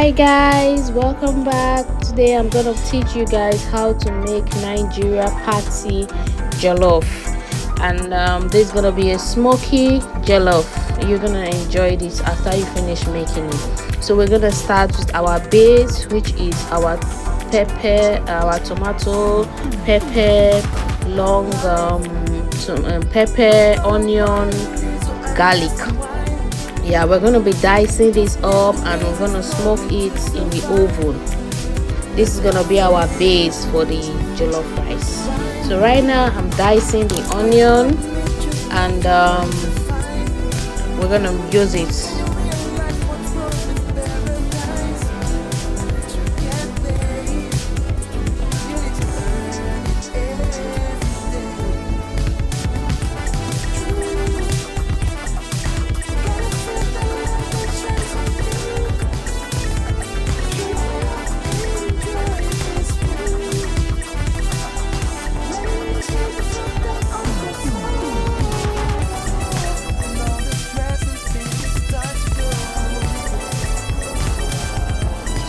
Hi guys, welcome back. Today I'm gonna teach you guys how to make Nigeria party jellof, and this is gonna be a smoky jellof. You're gonna enjoy this after you finish making it. So we're gonna start with our base, which is our pepper, our tomato, pepper, long pepper, onion, garlic. Yeah, we're gonna be dicing this up and we're gonna smoke it in the oven. This is gonna be our base for the jollof rice. So right now I'm dicing the onion, and we're gonna use it.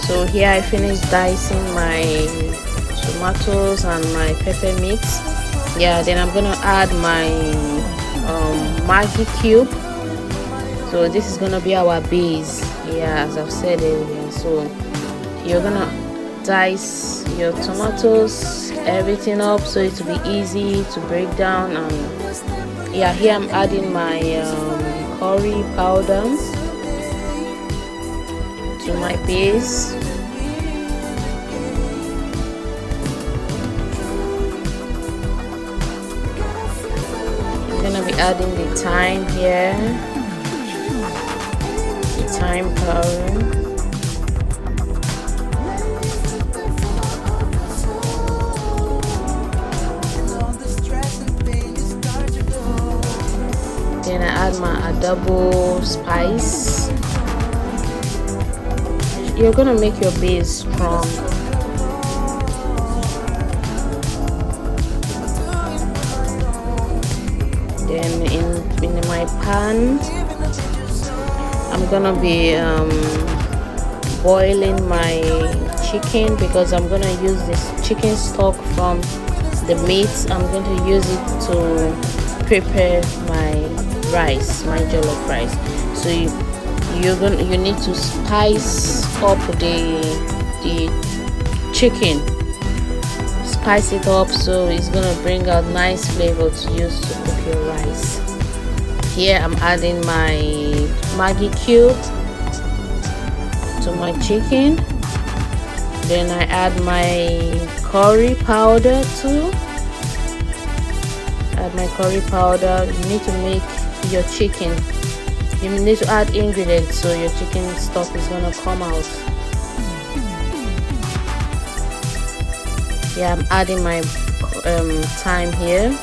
So here I finished dicing my tomatoes and my pepper mix. Yeah, then I'm gonna add my Maggi cube. So this is gonna be our base. Yeah, as I've said earlier. So you're gonna dice your tomatoes, everything up, so it will be easy to break down. And yeah, here I'm adding my curry powder to my base. I'm gonna be adding the thyme here, the thyme powder. Then I add my adobo spice. You're gonna make your base strong. Then in my pan, I'm gonna be boiling my chicken, because I'm gonna use this chicken stock from the meat. I'm going to use it to prepare my rice, my jollof rice. So you need to spice up the chicken, spice it up, so it's gonna bring out nice flavor to use to cook your rice. Here I'm adding my Maggi cube to my chicken. Then I add my curry powder too. Add my curry powder. You need to make your chicken, you need to add ingredients so your chicken stock is gonna come out. Yeah, I'm adding my thyme here.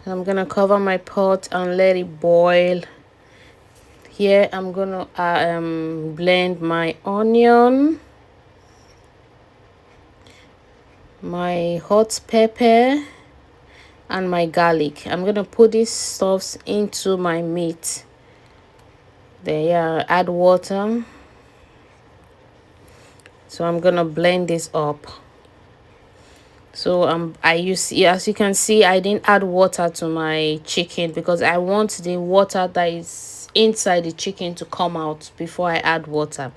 I'm gonna cover my pot and let it boil. Here I'm gonna blend my onion, my hot pepper, and my garlic. I'm gonna put these stuffs into my meat. There, yeah, add water. So I'm gonna blend this up. So as you can see, I didn't add water to my chicken because I want the water that is inside the chicken to come out before I add water.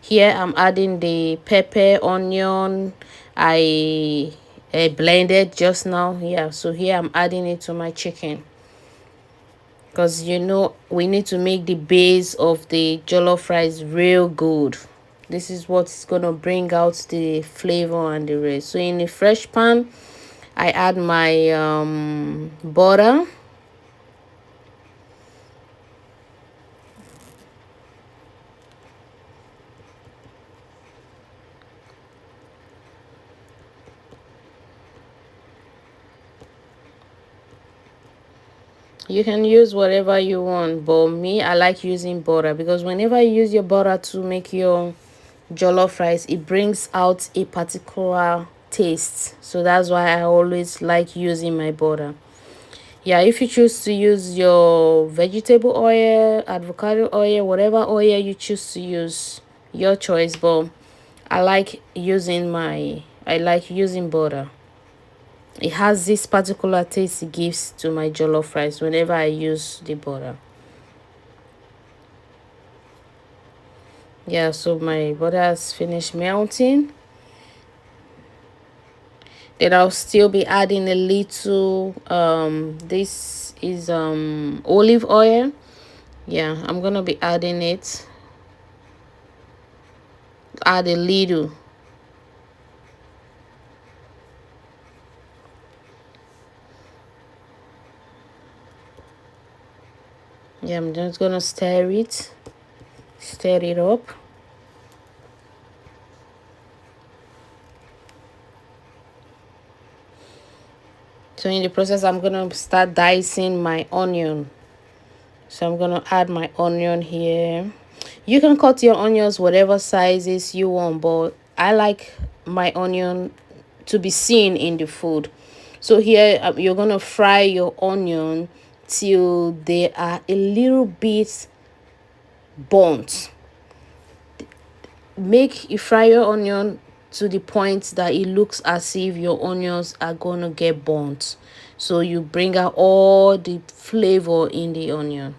Here I'm adding the pepper, onion I blended just now. Yeah, so here I'm adding it to my chicken, because we need to make the base of the jollof rice real good. This is what's gonna bring out the flavor and the rest. So in a fresh pan, I add my butter. You can use whatever you want, but me, I like using butter, because whenever you use your butter to make your jollof rice, it brings out a particular taste. So that's why I always like using my butter. Yeah, if you choose to use your vegetable oil, avocado oil, whatever oil you choose to use, your choice. But I like using butter. It has this particular taste it gives to my jollof rice whenever I use the butter. Yeah, so my butter has finished melting. Then I'll still be adding a little this is olive oil. Yeah, I'm gonna be adding it. Add a little. Yeah, I'm just gonna stir it up. So in the process, I'm gonna start dicing my onion. So I'm gonna add my onion here. You can cut your onions whatever sizes you want, but I like my onion to be seen in the food. So here you're gonna fry your onion till they are a little bit burnt. Make you fry your onion to the point that it looks as if your onions are gonna get burnt. So you bring out all the flavor in the onion.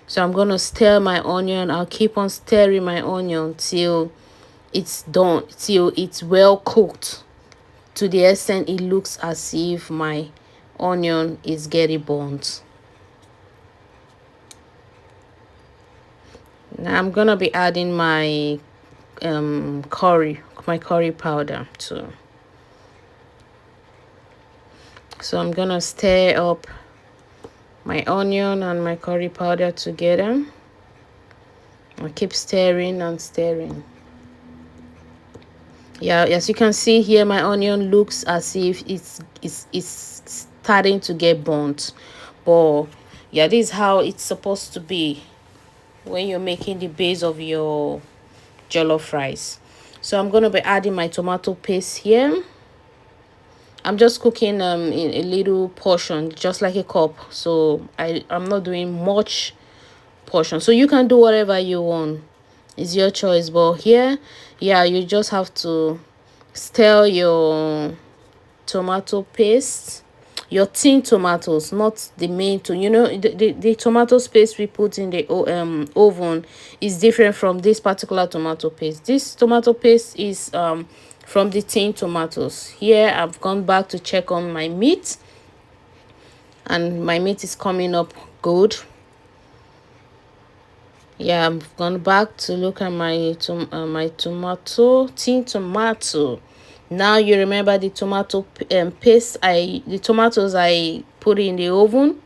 So I'm gonna stir my onion. I'll keep on stirring my onion till it's done, till it's well cooked, to the extent it looks as if my onion is getting burnt. Now I'm gonna be adding my curry powder too. So I'm gonna stir up my onion and my curry powder together. I keep stirring and stirring. Yeah, as you can see here, my onion looks as if it's starting to get burnt. But yeah, this is how it's supposed to be when you're making the base of your jollof rice. So I'm gonna be adding my tomato paste here. I'm just cooking in a little portion, just like a cup. So I'm not doing much portion. So you can do whatever you want. It's your choice. But here, yeah, you just have to stir your tomato paste, your tin tomatoes, not the main to the tomato paste we put in the oven is different from this particular tomato paste. This tomato paste is from the tin tomatoes. Here I've gone back to check on my meat, and my meat is coming up good. Yeah, I've gone back to look at my tin tomato. Now you remember the tomato paste, the tomatoes I put in the oven.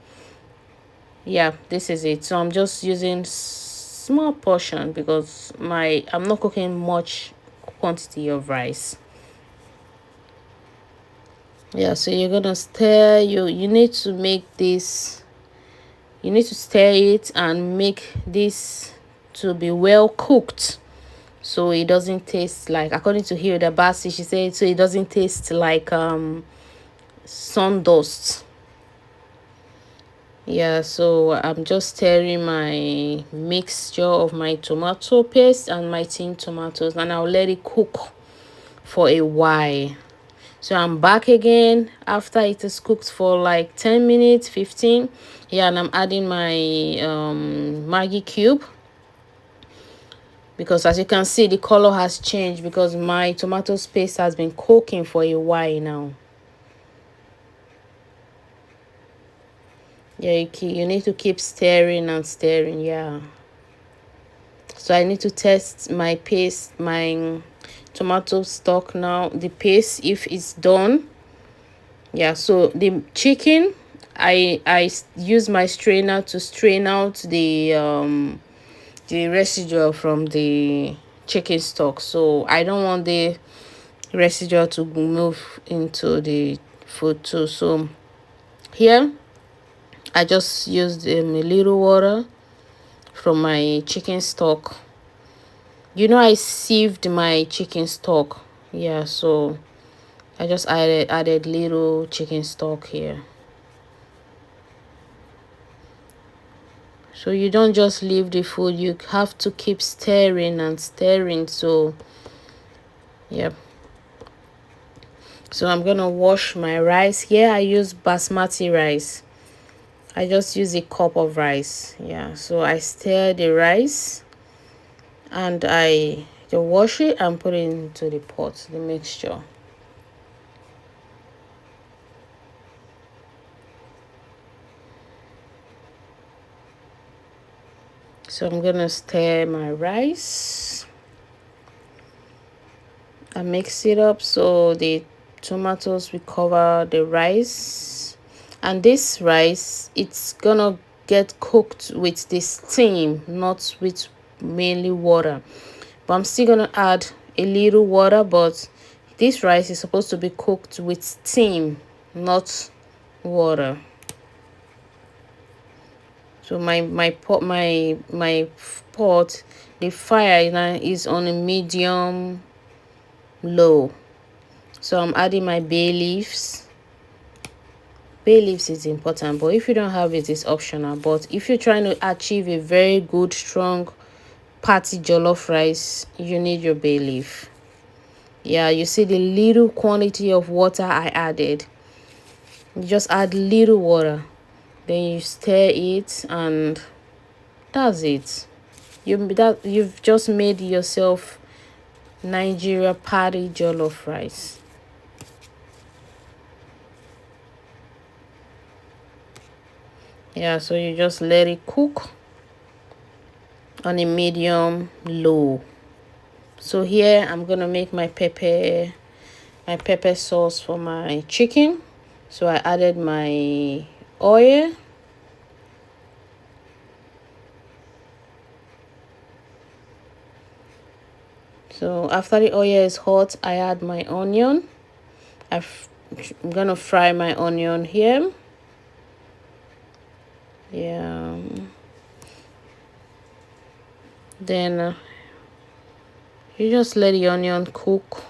Yeah, this is it. So I'm just using small portion because I'm not cooking much quantity of rice. Yeah, so you're gonna stir. You need to make this. You need to stir it and make this to be well cooked, so it doesn't taste like, according to Hilda Basi, she said, so it doesn't taste like sawdust. Yeah, so I'm just stirring my mixture of my tomato paste and my tin tomatoes, and I'll let it cook for a while. So I'm back again after it is cooked for like 10 minutes, 15. Yeah, and I'm adding my Maggi cube, because as you can see the color has changed because my tomato paste has been cooking for a while now. Yeah, you need to keep stirring and stirring. Yeah, so I need to test my paste, my tomato stock now, the paste, if it's done. Yeah, so the chicken, I use my strainer to strain out the residue from the chicken stock. So I don't want the residue to move into the food too. So here I just used a little water from my chicken stock. You know, I sieved my chicken stock. Yeah, so I just added little chicken stock here. So you don't just leave the food, you have to keep stirring and stirring. So yep. So I'm gonna wash my rice. Here I use basmati rice. I just use a cup of rice. Yeah, so I stir the rice and I wash it and put it into the pot, the mixture. So I'm gonna stir my rice and mix it up so the tomatoes will cover the rice. And this rice, it's gonna get cooked with the steam, not with mainly water. But I'm still gonna add a little water, but this rice is supposed to be cooked with steam, not water. So my pot, the fire now is on a medium low. So I'm adding my bay leaves. Bay leaves is important, but if you don't have it, it's optional. But if you're trying to achieve a very good strong party jollof rice, you need your bay leaf. Yeah, you see the little quantity of water I added. You just add little water, then you stir it, and that's it. You've just made yourself Nigeria party jollof rice. Yeah, so you just let it cook on a medium low. So here I'm gonna make my pepper sauce for my chicken. So I added my oil. So after the oil is hot, I add my onion. I'm gonna fry my onion here. Yeah. Then you just let the onion cook.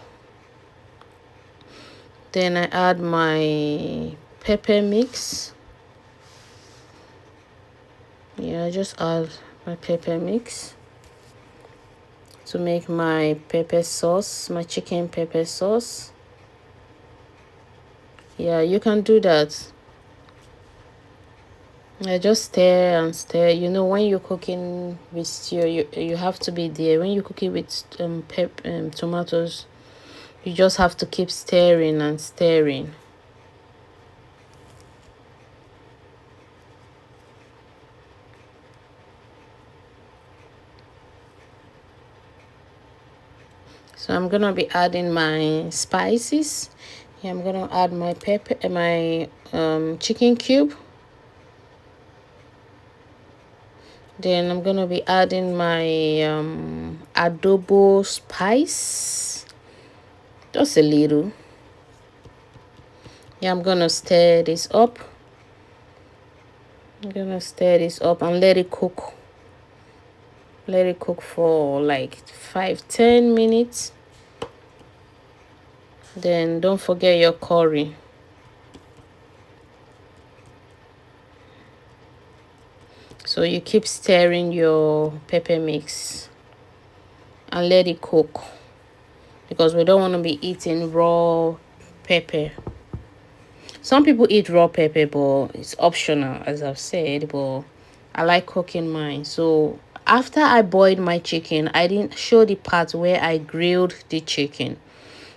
Then I add my pepper mix. Yeah, I just add my pepper mix to make my pepper sauce, my chicken pepper sauce. Yeah, you can do that. I just stir and stir. You know, when you're cooking with stew, you have to be there. When you cook it with tomatoes, you just have to keep stirring and stirring. So I'm gonna be adding my spices. Yeah, I'm gonna add my pepper, my chicken cube. Then I'm gonna be adding my adobo spice, just a little. Yeah, I'm gonna stir this up. I'm gonna stir this up and let it cook. Let it cook for like 5-10 minutes. Then don't forget your curry. So you keep stirring your pepper mix and let it cook, because we don't want to be eating raw pepper. Some people eat raw pepper, but it's optional, as I've said, but I like cooking mine. So after I boiled my chicken, I didn't show the part where I grilled the chicken.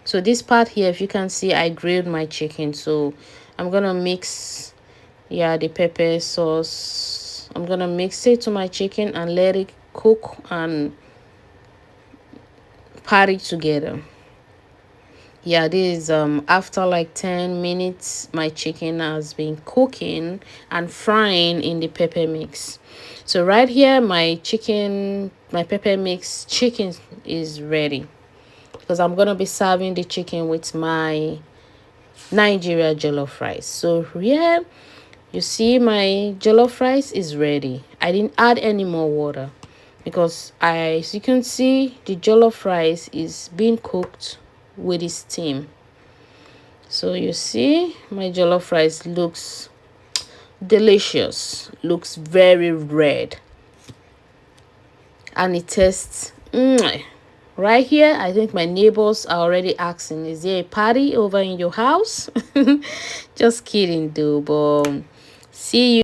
So this part here, if you can see, I grilled my chicken. So I'm gonna mix, yeah, the pepper sauce. I'm gonna mix it to my chicken and let it cook and pat it together. Yeah, this is after like 10 minutes my chicken has been cooking and frying in the pepper mix. So right here my pepper mix chicken is ready, because I'm gonna be serving the chicken with my Nigeria jollof rice. So yeah, You see, my jollof rice is ready. I didn't add any more water because as you can see, the jollof rice is being cooked with the steam. So you see, my jollof rice looks delicious, looks very red, and it tastes right here. I think my neighbors are already asking, is there a party over in your house? Just kidding though, but see you.